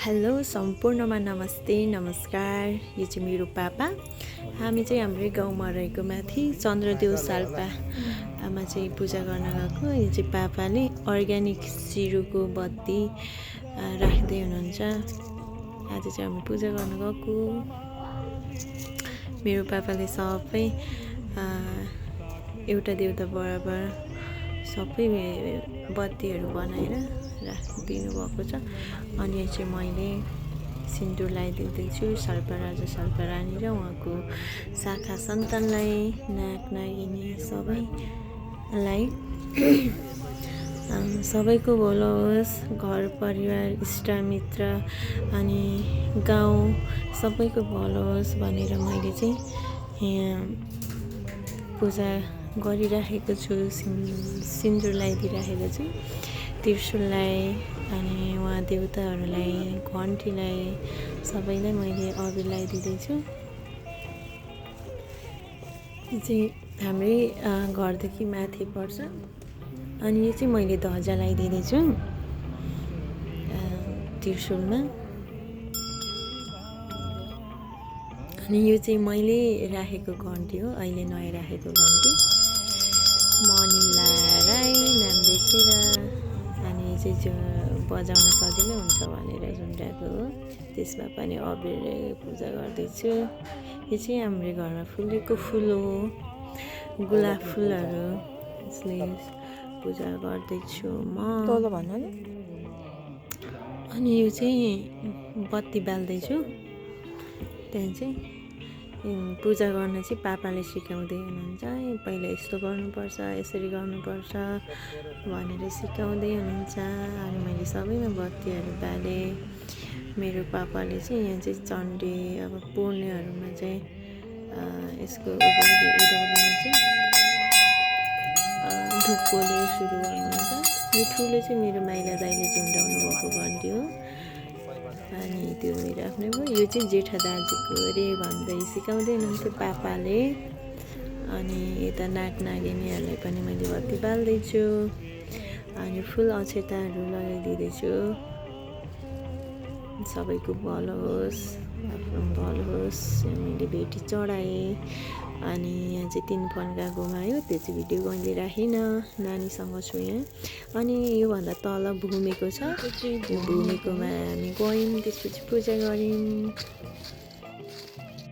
Hello सम्पूर्णमा नमस्ते नमस्कार। यो चाहिँ मेरो पापा। हामी चाहिँ हाम्रै गाउँमा रहेको माथि चन्द्रदेव साल्पामा चाहिँ पूजा गर्न गएको। यो चाहिँ पापाले अर्ग्यानिक सिरुको बत्ती राख्दै हुनुहुन्छ। आज चाहिँ हामी पूजा गर्न गएको। मेरो पापाले सबै एउटा देउता बराबर सबै बत्तीहरू बनाएर राखिदिनु भएको छ। अनि यहाँ चाहिँ मैले सिन्दुर लगाइदिँदैछु साल्पा राजा साल्पा रानी र उहाँको शाखा सन्तानलाई, नाक नागिनी सबैलाई सबैको भलो होस्, घर परिवार इष्टमित्र अनि गाउँ सबैको भलो होस् भनेर मैले चाहिँ यहाँ पूजा गरिराखेको छु। सिन्दुर लगाइदिइराखेको छु त्रिशूललाई अनि उहाँ देवताहरूलाई, घन्टीलाई सबैलाई मैले अबिर लगाइदिँदैछु। यो चाहिँ हाम्रै घरदेखि माथि पर्छ। अनि यो चाहिँ मैले ध्वजा लगाइदिँदैछु त्रिशूलमा। अनि यो चाहिँ मैले राखेको घन्टी हो, अहिले नयाँ राखेको घन्टी मनिला राई नाम लेखेर। अनि चाहिँ बजाउन सजिलो हुन्छ भनेर झुन्डाएको हो। त्यसमा पनि अबिरले पूजा गर्दैछु। यो चाहिँ हाम्रो घरमा फुलेको फुल हो, गुलाब फुलहरू, यसले पूजा गर्दैछु म। अनि यो चाहिँ बत्ती बाल्दैछु। त्यहाँ चाहिँ पूजा गर्न चाहिँ पापाले सिकाउँदै हुनुहुन्छ। पहिला यस्तो गर्नुपर्छ, यसरी गर्नुपर्छ भनेर सिकाउँदै हुनुहुन्छ। अनि मैले सबैमा बत्तीहरू बालेँ। मेरो पापाले चाहिँ यहाँ चाहिँ चण्डे अब पूर्णेहरूमा चाहिँ यसको उदाउरीमा चाहिँ ढुक्कोले सुरु गर्नुहुन्छ। यो ठुलो चाहिँ मेरो माइला दाइले झुन्डाउनु भएको घन्टी हो। अनि त्यो मेरो आफ्नै भयो। यो चाहिँ जेठा दाजुको अरे भन्दै सिकाउँदै हुनुहुन्थ्यो पापाले। अनि यता नाक नागिनीहरूलाई पनि मैले बत्ती बाल्दैछु। अनि फुल अक्षताहरू लगाइदिँदैछु। सबैको भलो होस्, आफ्नो भलो होस्। मैले भेटी चढाएँ। अनि यहाँ चाहिँ 3 फन्का घुमायो, त्यो चाहिँ भिडियो मैले राखिनँ, नानीसँग छु यहाँ। अनि योभन्दा तल भूमिको छ, यो भूमिकोमा हामी गयौँ, त्यसपछि पूजा गऱ्यौँ।